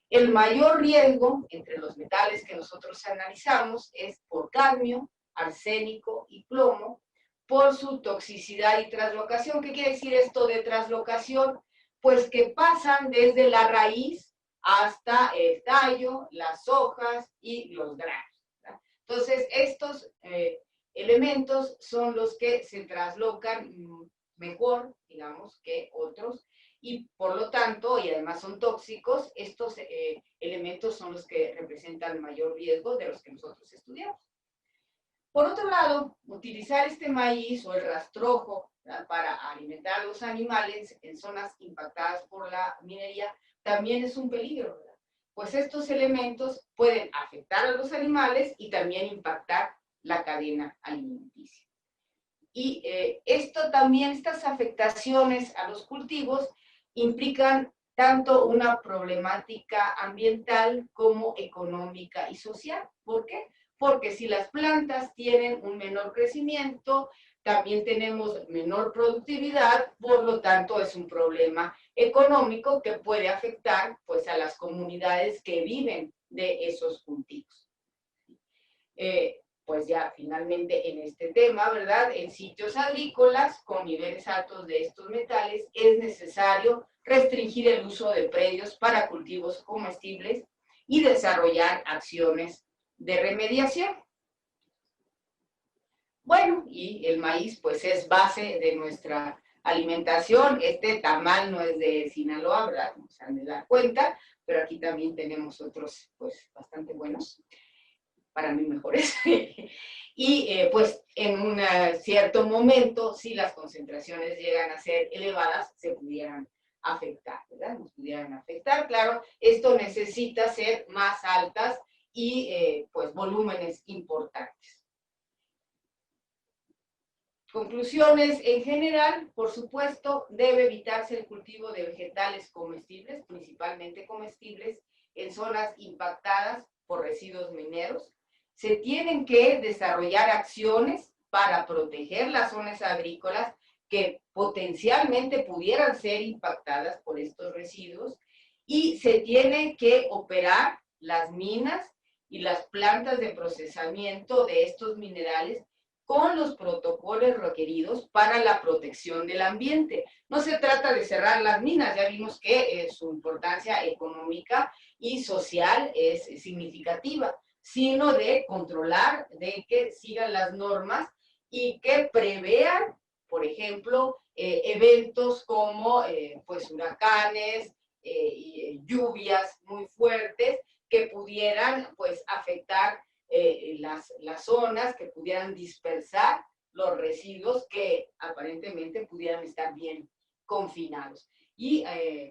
El mayor riesgo entre los metales que nosotros analizamos es por cadmio, arsénico y plomo, por su toxicidad y traslocación. ¿Qué quiere decir esto de traslocación? Pues que pasan desde la raíz hasta el tallo, las hojas y los granos, ¿verdad? Entonces, estos elementos son los que se traslocan mejor, digamos, que otros, y por lo tanto, y además son tóxicos, estos elementos son los que representan mayor riesgo de los que nosotros estudiamos. Por otro lado, utilizar este maíz o el rastrojo, ¿verdad?, para alimentar a los animales en zonas impactadas por la minería también es un peligro, ¿verdad? Pues estos elementos pueden afectar a los animales y también impactar la cadena alimenticia. Y estas afectaciones a los cultivos implican tanto una problemática ambiental como económica y social. ¿Por qué? Porque si las plantas tienen un menor crecimiento, también tenemos menor productividad, por lo tanto es un problema económico que puede afectar pues a las comunidades que viven de esos cultivos. Pues ya finalmente en este tema, ¿verdad?, en sitios agrícolas con niveles altos de estos metales es necesario restringir el uso de predios para cultivos comestibles y desarrollar acciones de remediación. Bueno, y el maíz pues es base de nuestra alimentación. Este tamal no es de Sinaloa, ¿verdad? No se han de dar cuenta, pero aquí también tenemos otros pues bastante buenos, para mí mejores. Y pues en un cierto momento, si las concentraciones llegan a ser elevadas, se pudieran afectar, ¿verdad? Nos pudieran afectar, claro, esto necesita ser más altas y pues volúmenes importantes. Conclusiones en general, por supuesto, debe evitarse el cultivo de vegetales comestibles, principalmente comestibles, en zonas impactadas por residuos mineros. Se tienen que desarrollar acciones para proteger las zonas agrícolas que potencialmente pudieran ser impactadas por estos residuos y se tienen que operar las minas y las plantas de procesamiento de estos minerales con los protocolos requeridos para la protección del ambiente. No se trata de cerrar las minas, ya vimos que su importancia económica y social es significativa, sino de controlar, de que sigan las normas y que prevean, por ejemplo, eventos como pues huracanes, lluvias muy fuertes que pudieran pues afectar las zonas, que pudieran dispersar los residuos que aparentemente pudieran estar bien confinados. Y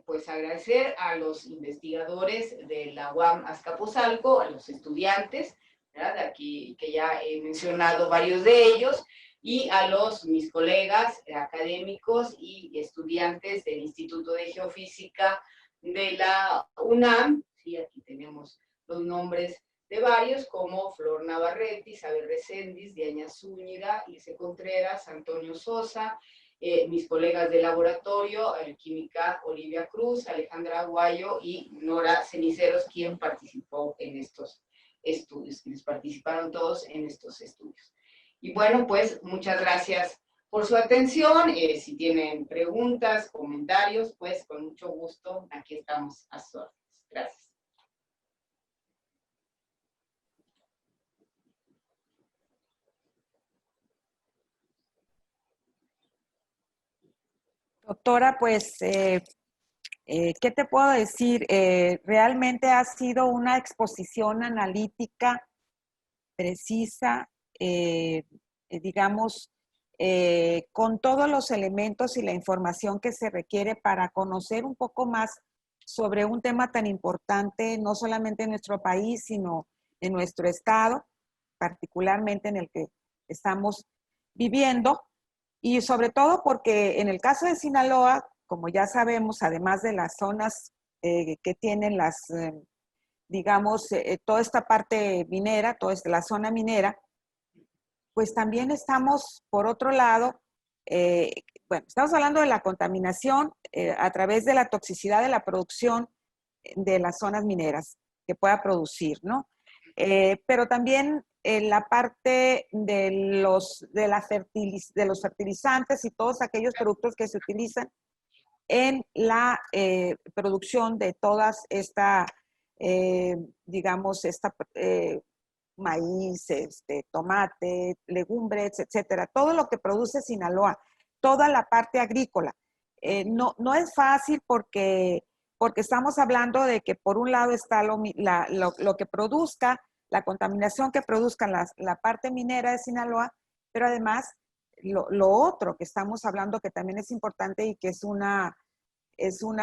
pues agradecer a los investigadores de la UAM Azcapotzalco, a los estudiantes, ¿verdad? Aquí que ya he mencionado varios de ellos, y a mis colegas académicos y estudiantes del Instituto de Geofísica de la UNAM. Sí, aquí tenemos los nombres de varios, como Flor Navarrete, Isabel Recendis, Diana Zúñiga, Ilse Contreras, Antonio Sosa, mis colegas de laboratorio, química Olivia Cruz, Alejandra Aguayo y Nora Ceniceros, quien participó en estos estudios, quienes participaron todos en estos estudios. Y bueno, pues muchas gracias por su atención. Si tienen preguntas, comentarios, pues con mucho gusto, aquí estamos a sus órdenes. Gracias. Doctora, pues, ¿qué te puedo decir? Realmente ha sido una exposición analítica precisa, digamos, con todos los elementos y la información que se requiere para conocer un poco más sobre un tema tan importante, no solamente en nuestro país, sino en nuestro estado, particularmente en el que estamos viviendo. Y sobre todo porque en el caso de Sinaloa, como ya sabemos, además de las zonas que tienen digamos, toda esta parte minera, toda la zona minera, pues también estamos, por otro lado, bueno, estamos hablando de la contaminación a través de la toxicidad de la producción de las zonas mineras que pueda producir, ¿no? Pero también la parte de los fertilizantes y todos aquellos productos que se utilizan en la producción de todas esta, digamos, maíz, tomate, legumbres, etcétera, todo lo que produce Sinaloa, toda la parte agrícola. No es fácil porque estamos hablando de que por un lado está lo que produzca, la contaminación que produzca la parte minera de Sinaloa, pero además lo otro que estamos hablando que también es importante y que es una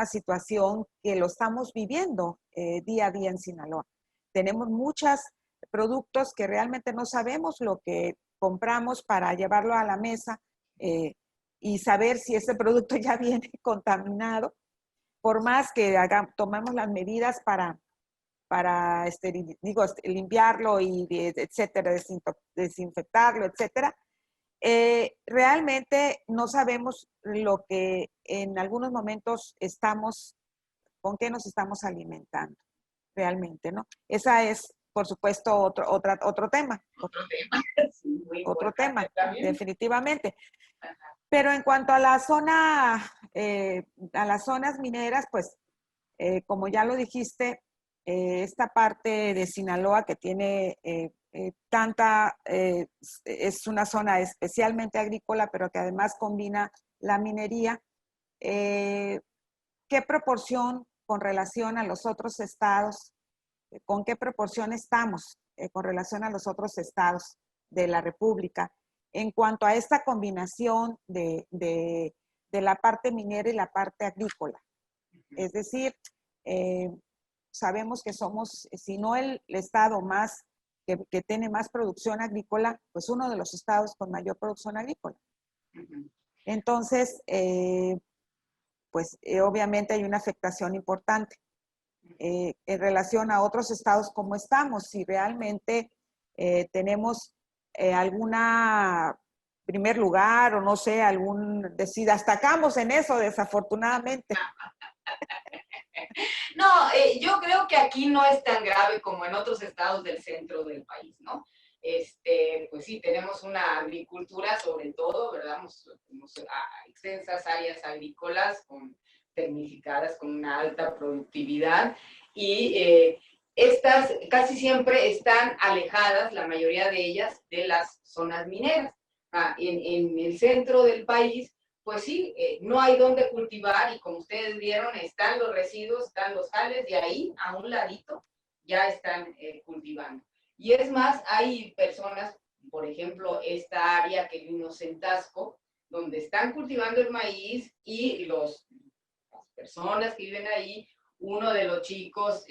situación que lo estamos viviendo día a día en Sinaloa. Tenemos muchos productos que realmente no sabemos lo que compramos para llevarlo a la mesa y saber si ese producto ya viene contaminado, por más que tomemos las medidas para limpiarlo y etcétera, desinfectarlo, etcétera. Realmente no sabemos lo que en algunos momentos con qué nos estamos alimentando, realmente, ¿no? Esa es, por supuesto, otro tema. Sí, otro tema, también. definitivamente. Ajá. Pero en cuanto a a las zonas mineras, pues, como ya lo dijiste, esta parte de Sinaloa que tiene es una zona especialmente agrícola, pero que además combina la minería. ¿Qué proporción con relación a los otros estados, con qué proporción estamos con relación a los otros estados de la República en cuanto a esta combinación de la parte minera y la parte agrícola? Es decir, sabemos que somos, si no el estado más que tiene más producción agrícola, pues uno de los estados con mayor producción agrícola. Entonces, obviamente hay una afectación importante en relación a otros estados como estamos. Si realmente tenemos alguna primer lugar o no sé, si destacamos en eso, desafortunadamente. No, yo creo que aquí no es tan grave como en otros estados del centro del país, ¿no? Pues sí, tenemos una agricultura sobre todo, ¿verdad? Tenemos extensas áreas agrícolas tecnificadas con una alta productividad y estas casi siempre están alejadas, la mayoría de ellas, de las zonas mineras. En el centro del país, pues sí, no hay donde cultivar y como ustedes vieron, están los residuos, están los sales y ahí, a un ladito, ya están cultivando. Y es más, hay personas, por ejemplo, esta área que vimos en Tasco, donde están cultivando el maíz y las personas que viven ahí, uno de los chicos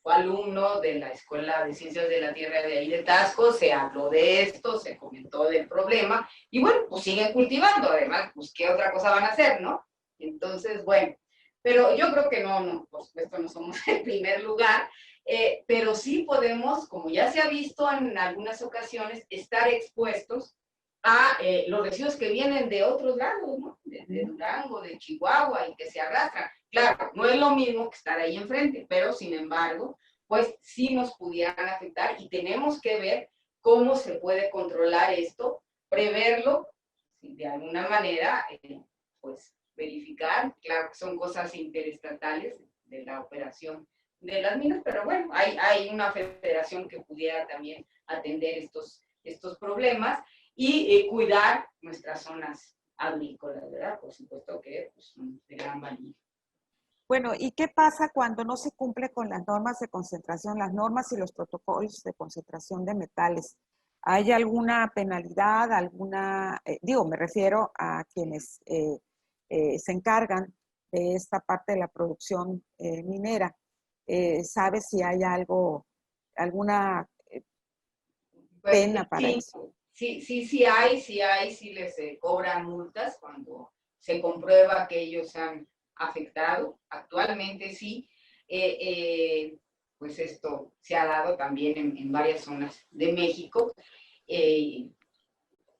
fue alumno de la Escuela de Ciencias de la Tierra de ahí de Tasco, se habló de esto, se comentó del problema, y bueno, pues siguen cultivando, además, pues qué otra cosa van a hacer, ¿no? Entonces, bueno, pero yo creo que no, por supuesto no somos el primer lugar, pero sí podemos, como ya se ha visto en algunas ocasiones, estar expuestos a los residuos que vienen de otros lados, ¿no? De Durango, de Chihuahua y que se arrastran. Claro, no es lo mismo que estar ahí enfrente, pero sin embargo, pues sí nos pudieran afectar y tenemos que ver cómo se puede controlar esto, preverlo, de alguna manera, pues verificar, claro que son cosas interestatales de la operación de las minas, pero bueno, hay una federación que pudiera también atender estos problemas y cuidar nuestras zonas agrícolas, ¿verdad? Por supuesto que pues, son de gran valía. Bueno, ¿y qué pasa cuando no se cumple con las normas de concentración, las normas y los protocolos de concentración de metales? ¿Hay alguna penalidad, me refiero a quienes se encargan de esta parte de la producción minera? ¿Sabes si hay alguna pena para eso? Sí hay, sí les cobran multas cuando se comprueba que ellos han afectado. Actualmente sí, pues esto se ha dado también en varias zonas de México,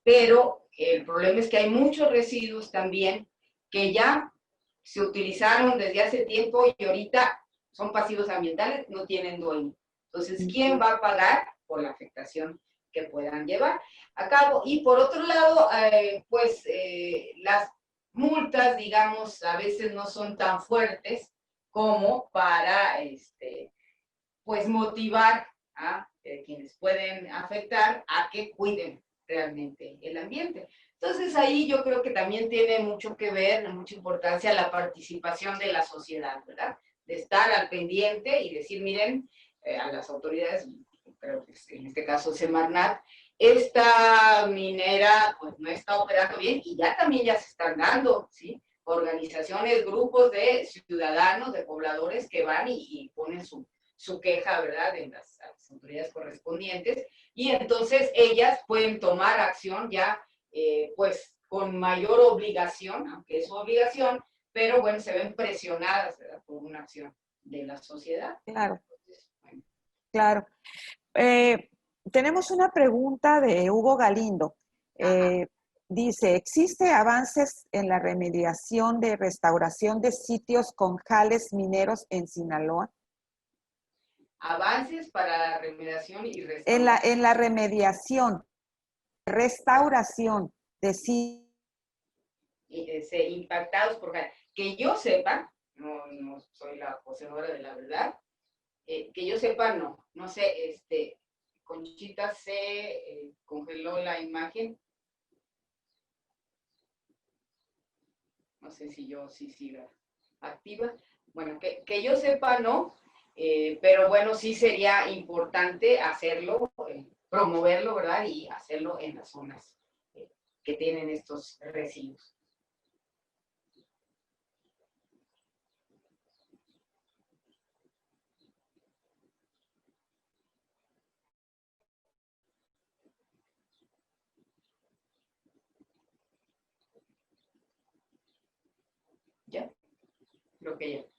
pero el problema es que hay muchos residuos también que ya se utilizaron desde hace tiempo y ahorita son pasivos ambientales, no tienen dueño. Entonces, ¿quién va a pagar por la afectación que puedan llevar a cabo? Y por otro lado, las multas, digamos, a veces no son tan fuertes como para, pues, motivar a quienes pueden afectar a que cuiden realmente el ambiente. Entonces ahí yo creo que también tiene mucho que ver, mucha importancia la participación de la sociedad, ¿verdad? De estar al pendiente y decir, miren, a las autoridades, creo que en este caso Semarnat, esta minera pues no está operando bien y ya también ya se están dando, ¿sí? Organizaciones, grupos de ciudadanos, de pobladores que van y ponen su queja, ¿verdad?, en las autoridades correspondientes, y entonces ellas pueden tomar acción ya, pues, con mayor obligación, aunque es su obligación, pero bueno, se ven presionadas, ¿verdad?, por una acción de la sociedad. Claro, Entonces, bueno. claro. Tenemos una pregunta de Hugo Galindo. Dice, ¿existe avances en la remediación de restauración de sitios con jales mineros en Sinaloa? Avances para la remediación y restauración. En la remediación, restauración de sitios. Impactados por que yo sepa, no soy la poseedora de la verdad, Que yo sepa, no. No sé, Conchita se congeló la imagen. No sé si yo sí siga activa. Bueno, que yo sepa, no. Pero bueno, sí sería importante hacerlo, promoverlo, ¿verdad? Y hacerlo en las zonas que tienen estos residuos. ¿Ya? Creo que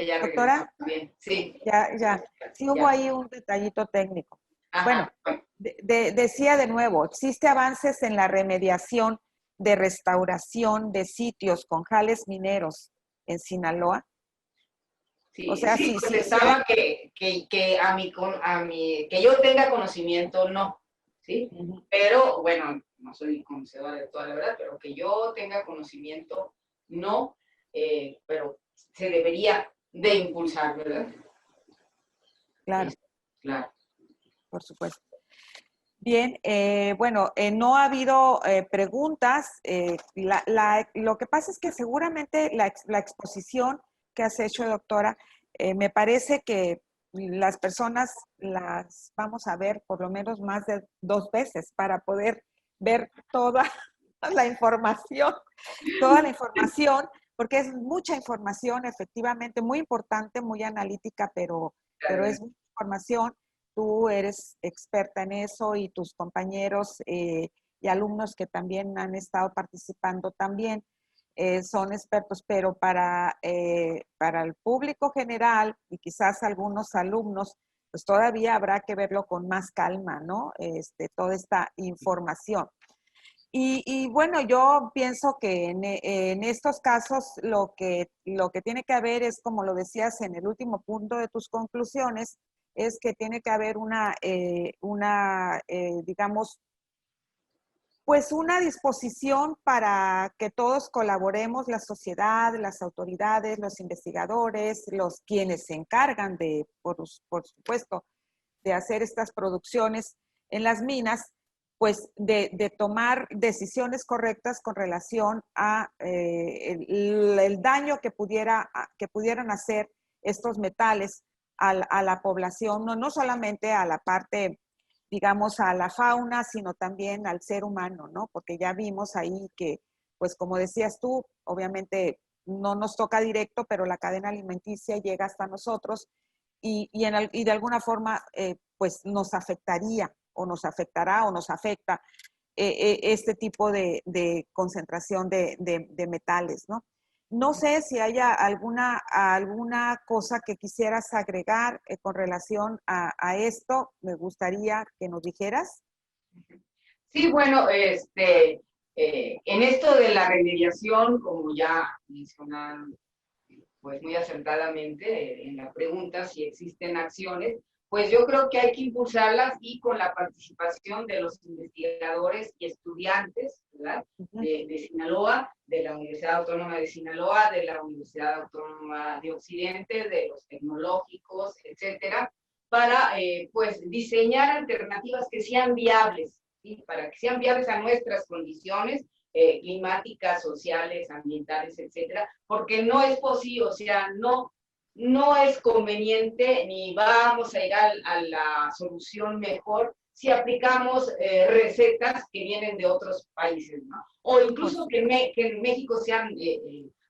ya regresó. Doctora, Bien, sí, ya. Sí hubo ya. ahí un detallito técnico. Bueno, Ajá. decía de nuevo, existe avances en la remediación de restauración de sitios con jales mineros en Sinaloa. O Sí, sea, sí, contestaba que yo tenga conocimiento, no, ¿sí? uh-huh. Pero, bueno, no soy conocedora de toda la verdad, pero que yo tenga conocimiento, no, pero se debería de impulsar, ¿verdad? Claro, Claro. por supuesto. Bien, bueno, no ha habido preguntas. Lo que pasa es que seguramente la exposición que has hecho, doctora, me parece que las personas las vamos a ver por lo menos más de 2 veces para poder ver toda la información, porque es mucha información, efectivamente, muy importante, muy analítica, pero es mucha información. Tú eres experta en eso y tus compañeros y alumnos que también han estado participando también son expertos, pero para el público general y quizás algunos alumnos, pues todavía habrá que verlo con más calma, ¿no? Toda esta información. Y bueno, yo pienso que en estos casos lo que tiene que haber es, como lo decías en el último punto de tus conclusiones, es que tiene que haber digamos, pues una disposición para que todos colaboremos, la sociedad, las autoridades, los investigadores, los quienes se encargan de, por supuesto, de hacer estas producciones en las minas, pues de tomar decisiones correctas con relación a el daño que pudieran hacer estos metales a la población, no solamente a la parte, digamos, a la fauna, sino también al ser humano, ¿no? Porque ya vimos ahí que, pues como decías tú, obviamente no nos toca directo, pero la cadena alimenticia llega hasta nosotros y de alguna forma pues nos afectaría o nos afectará o nos afecta este tipo de concentración de metales, ¿no? No sé si haya alguna cosa que quisieras agregar con relación a esto. Me gustaría que nos dijeras. Sí, bueno, en esto de la remediación, como ya mencionaron, pues muy acertadamente en la pregunta si existen acciones, pues yo creo que hay que impulsarlas y con la participación de los investigadores y estudiantes, ¿verdad? De Sinaloa, de la Universidad Autónoma de Sinaloa, de la Universidad Autónoma de Occidente, de los tecnológicos, etcétera, para pues diseñar alternativas que sean viables, ¿sí? Para que sean viables a nuestras condiciones climáticas, sociales, ambientales, etcétera, porque no es posible, o sea, no es conveniente ni vamos a ir a la solución mejor si aplicamos recetas que vienen de otros países, ¿no? O incluso que en México se han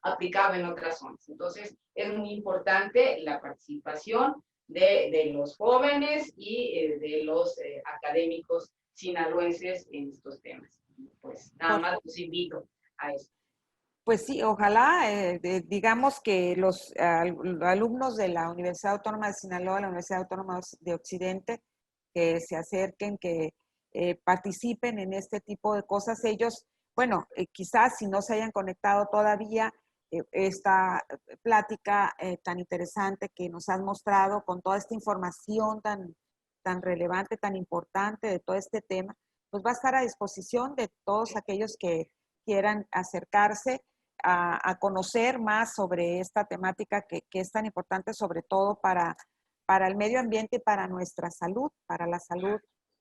aplicado en otras zonas. Entonces, es muy importante la participación de los jóvenes y de los académicos sinaloenses en estos temas. Pues nada más los invito a eso. Pues sí, ojalá, digamos que los alumnos de la Universidad Autónoma de Sinaloa, la Universidad Autónoma de Occidente, que se acerquen, que participen en este tipo de cosas. Ellos, bueno, quizás si no se hayan conectado todavía, esta plática tan interesante que nos han mostrado con toda esta información tan relevante, tan importante de todo este tema, pues va a estar a disposición de todos aquellos que quieran acercarse a conocer más sobre esta temática que es tan importante, sobre todo para el medio ambiente y para nuestra salud, para la salud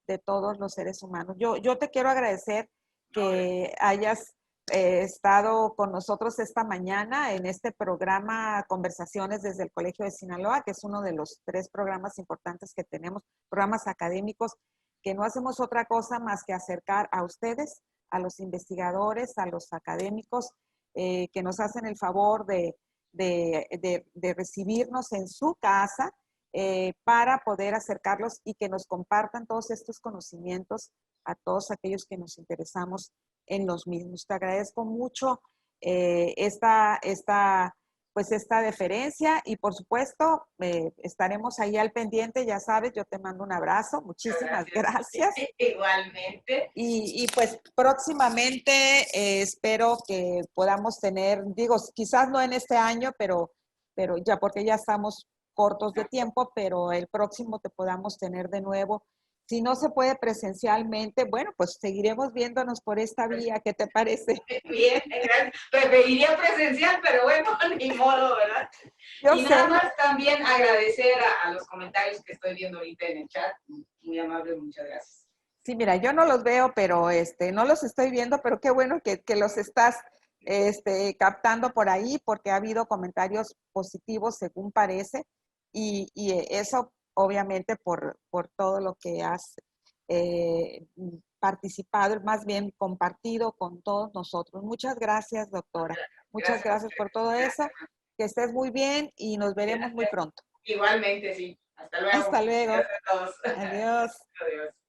de todos los seres humanos. Yo te quiero agradecer que hayas estado con nosotros esta mañana en este programa Conversaciones desde el Colegio de Sinaloa, que es uno de los 3 programas importantes que tenemos, programas académicos, que no hacemos otra cosa más que acercar a ustedes, a los investigadores, a los académicos, que nos hacen el favor de recibirnos en su casa para poder acercarlos y que nos compartan todos estos conocimientos a todos aquellos que nos interesamos en los mismos. Te agradezco mucho esta deferencia y por supuesto estaremos ahí al pendiente, ya sabes, yo te mando un abrazo, muchísimas gracias. Igualmente. Y pues próximamente espero que podamos tener, digo, quizás no en este año, pero ya porque ya estamos cortos de tiempo, pero el próximo te podamos tener de nuevo. Si no se puede presencialmente, bueno, pues seguiremos viéndonos por esta vía. ¿Qué te parece? Bien, gracias. Preferiría presencial, pero bueno, ni modo, ¿verdad? Yo y sé. nada más también agradecer a los comentarios que estoy viendo ahorita en el chat. Muy amable, muchas gracias. Sí, mira, yo no los veo, pero no los estoy viendo, pero qué bueno que los estás captando por ahí, porque ha habido comentarios positivos, según parece, y eso obviamente por todo lo que has participado, más bien compartido con todos nosotros. Muchas gracias, doctora. Muchas gracias por todo eso. Que estés muy bien y nos veremos muy pronto. Igualmente, sí. Hasta luego. Hasta luego. Gracias a todos. Adiós. Adiós.